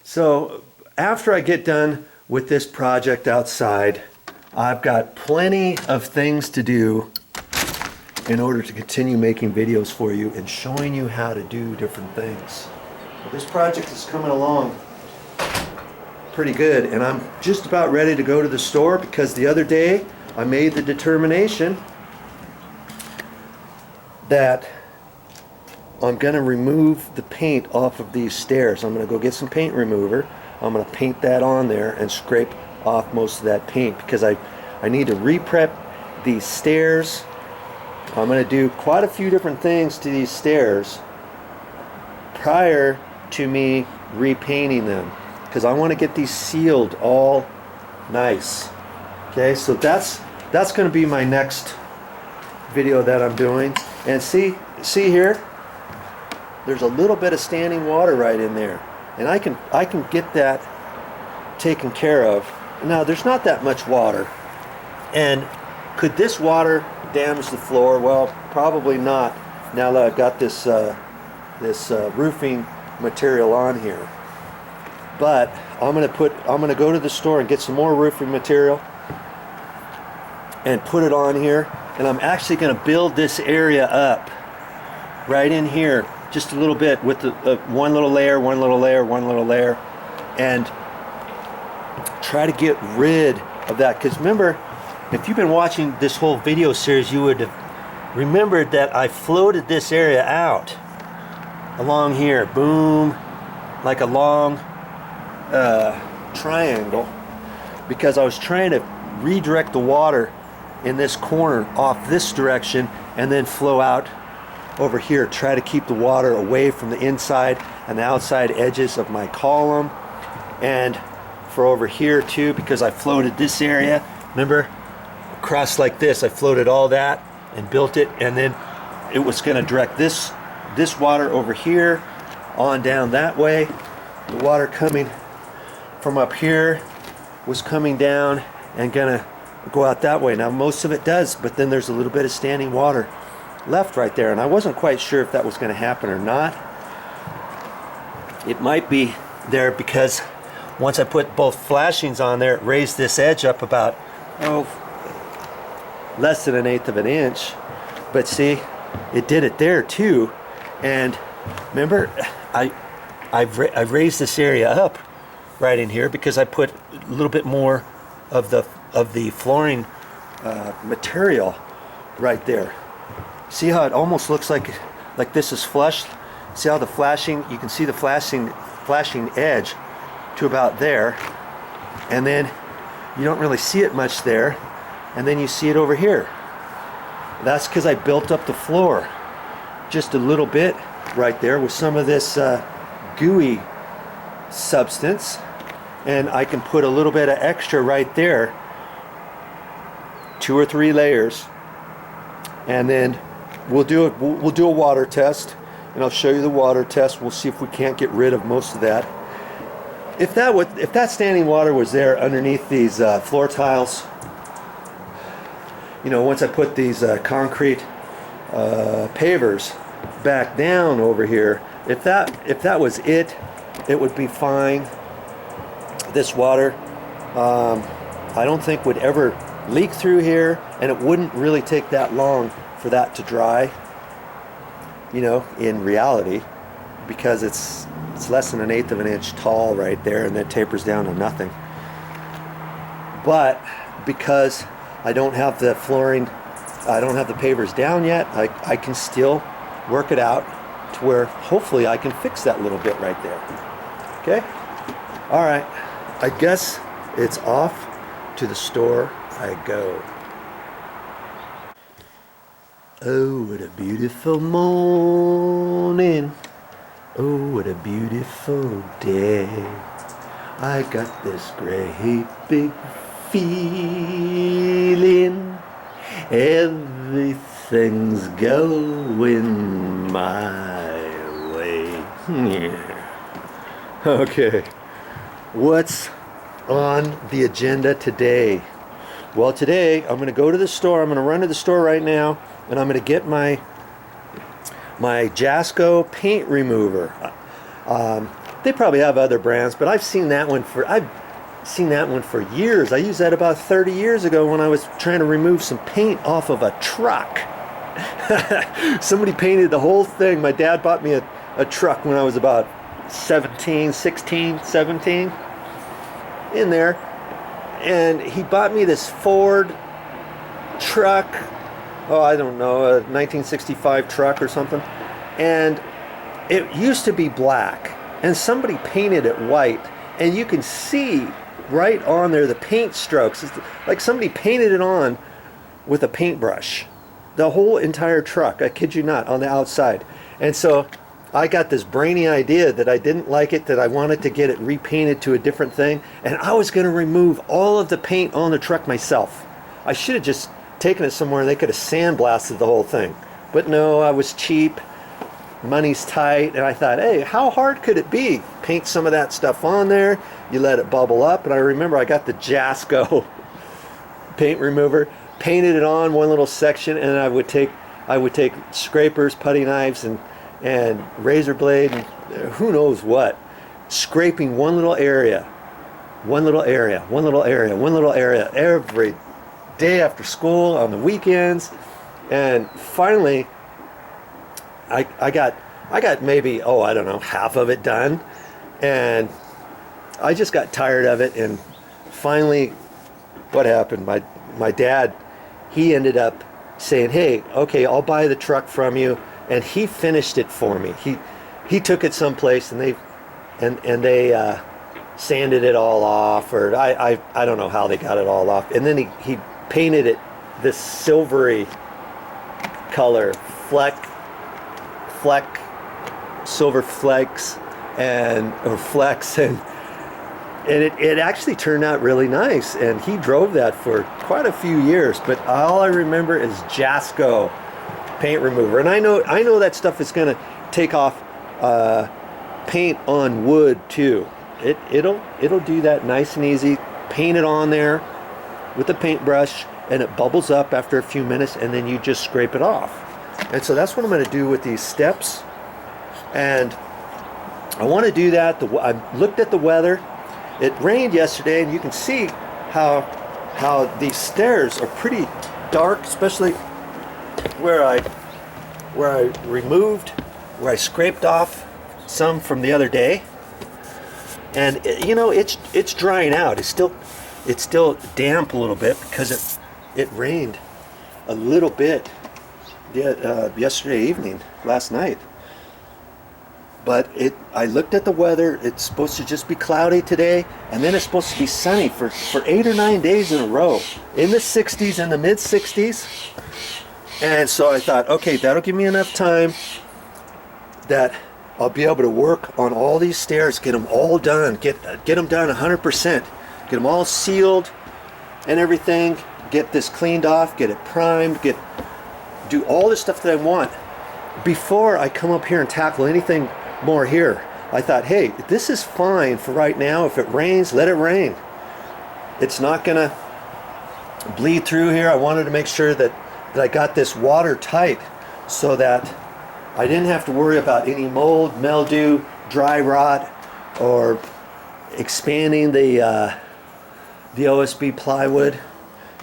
So after I get done with this project outside, I've got plenty of things to do in order to continue making videos for you and showing you how to do different things. Well, this project is coming along pretty good, and I'm just about ready to go to the store because the other day I made the determination that I'm going to remove the paint off of these stairs. I'm going to go get some paint remover. I'm going to paint that on there and scrape off most of that paint because I need to re-prep these stairs. I'm going to do quite a few different things to these stairs prior to me repainting them because I want to get these sealed all nice. Okay, so that's going to be my next video that I'm doing. And see here, there's a little bit of standing water right in there, and I can get that taken care of. Now there's not that much water, and could this water damage the floor? Well, probably not. Now that I've got this roofing material on here, but I'm gonna go to the store and get some more roofing material and put it on here. And I'm actually going to build this area up right in here just a little bit with the one little layer, one little layer, one little layer, and try to get rid of that. Because remember, if you've been watching this whole video series, you would have remembered that I floated this area out along here, boom, like a long triangle, because I was trying to redirect the water in this corner off this direction and then flow out over here. Try to keep the water away from the inside and the outside edges of my column, and for over here too, because I floated this area, remember, across like this. I floated all that and built it, and then it was going to direct this water over here on down that way. The water coming from up here was coming down and gonna go out that way. Now most of it does, but then there's a little bit of standing water left right there, and I wasn't quite sure if that was going to happen or not. It might be there because once I put both flashings on there, it raised this edge up about less than 1/8 of an inch. But see, it did it there too. And remember, I've raised this area up right in here because I put a little bit more of the flooring material right there. See how it almost looks like this is flush? See how the flashing, you can see the flashing edge to about there, and then you don't really see it much there, and then you see it over here. That's because I built up the floor just a little bit right there with some of this gooey substance, and I can put a little bit of extra right there, 2 or 3 layers, and then we'll do a water test, and I'll show you the water test. We'll see if we can't get rid of most of that. If that standing water was there underneath these floor tiles, you know, once I put these concrete pavers back down over here, if that was it would be fine. This water, I don't think would ever leak through here, and it wouldn't really take that long for that to dry, you know, in reality, because it's less than 1/8 of an inch tall right there, and that tapers down to nothing. But because I don't have the flooring, I don't have the pavers down yet, I can still work it out to where hopefully I can fix that little bit right there. Okay? All right. I guess it's off to the store I go. Oh, what a beautiful morning. Oh, what a beautiful day. I got this great big feeling. Everything's going my way. Yeah. Okay. What's on the agenda today? Well, today I'm going to go to the store. I'm going to run to the store right now, and I'm going to get my Jasco paint remover. They probably have other brands, but I've seen that one for years. I used that about 30 years ago when I was trying to remove some paint off of a truck. Somebody painted the whole thing. My dad bought me a truck when I was about 17, in there, and he bought me this Ford truck. Oh, I don't know, a 1965 truck or something, and it used to be black, and somebody painted it white, and you can see right on there the paint strokes. It's like somebody painted it on with a paintbrush, the whole entire truck, I kid you not, on the outside. And so I got this brainy idea that I didn't like it, that I wanted to get it repainted to a different thing, and I was going to remove all of the paint on the truck myself. I should have just taken it somewhere and they could have sandblasted the whole thing. But no, I was cheap, money's tight, and I thought, hey, how hard could it be? Paint some of that stuff on there, you let it bubble up. And I remember I got the Jasco paint remover, painted it on one little section, and I would take scrapers, putty knives, and razor blade, and who knows what, scraping one little area every day after school, on the weekends. And finally I got maybe, oh, I don't know, half of it done, and I just got tired of it. And finally, what happened, my dad, he ended up saying, hey, okay, I'll buy the truck from you, and he finished it for me. He took it someplace, and they sanded it all off, or I don't know how they got it all off, and then he painted it this silvery color, silver flecks, or flecks, and it actually turned out really nice. And he drove that for quite a few years. But all I remember is Jasco paint remover, and I know that stuff is going to take off paint on wood too. It'll do that nice and easy. Paint it on there with a paintbrush, and it bubbles up after a few minutes, and then you just scrape it off. And so that's what I'm going to do with these steps. And I want to do that. I looked at the weather. It rained yesterday, and you can see how these stairs are pretty dark, especially where I scraped off some from the other day. And you know, it's drying out. It's still damp a little bit because it rained a little bit yesterday evening, last night. But I looked at the weather. It's supposed to just be cloudy today, and then it's supposed to be sunny for 8 or 9 days in a row, in the 60s, in the mid 60s. And so I thought, okay, that'll give me enough time that I'll be able to work on all these stairs, get them all done, get them done 100%, get them all sealed and everything, get this cleaned off, get it primed, do all the stuff that I want before I come up here and tackle anything more here. I thought, hey, this is fine for right now. If it rains, let it rain. It's not gonna bleed through here. I wanted to make sure that I got this watertight so that I didn't have to worry about any mold, mildew, dry rot, or expanding the OSB plywood.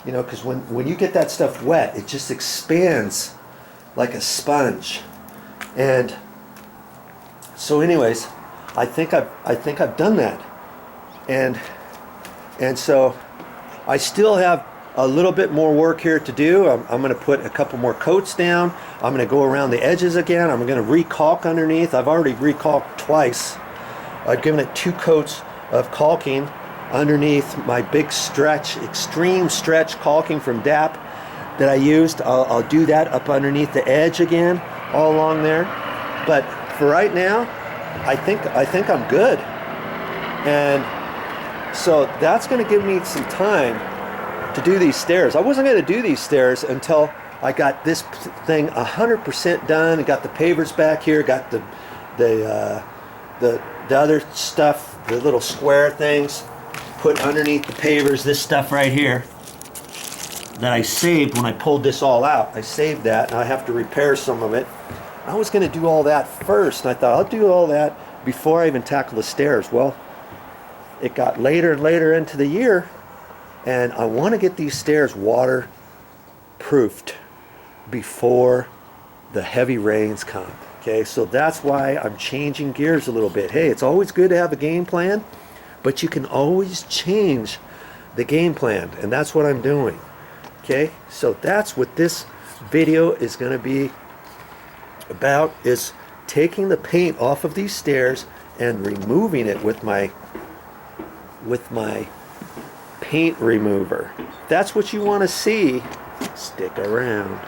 You know, because when you get that stuff wet, it just expands like a sponge. And so anyways, I think I've done that. And so I still have a little bit more work here to do. I'm going to put a couple more coats down. I'm going to go around the edges again. I'm going to recalk underneath. I've already recalked twice. I've given it 2 coats of caulking underneath my big stretch, extreme stretch caulking from DAP that I used. I'll do that up underneath the edge again, all along there. But for right now, I think I'm good. And so that's going to give me some time to do these stairs. I wasn't going to do these stairs until I got this thing 100% done, and got the pavers back here, got the other stuff, the little square things put underneath the pavers. This stuff right here that I saved when I pulled this all out. I saved that, and I have to repair some of it. I was going to do all that first, and I thought I'll do all that before I even tackle the stairs. Well, it got later and later into the year, and I want to get these stairs waterproofed before the heavy rains come. Okay, so that's why I'm changing gears a little bit. Hey, it's always good to have a game plan, but you can always change the game plan, and that's what I'm doing. Okay, so that's what this video is going to be about, is taking the paint off of these stairs and removing it with my paint remover. If that's what you want to see, stick around.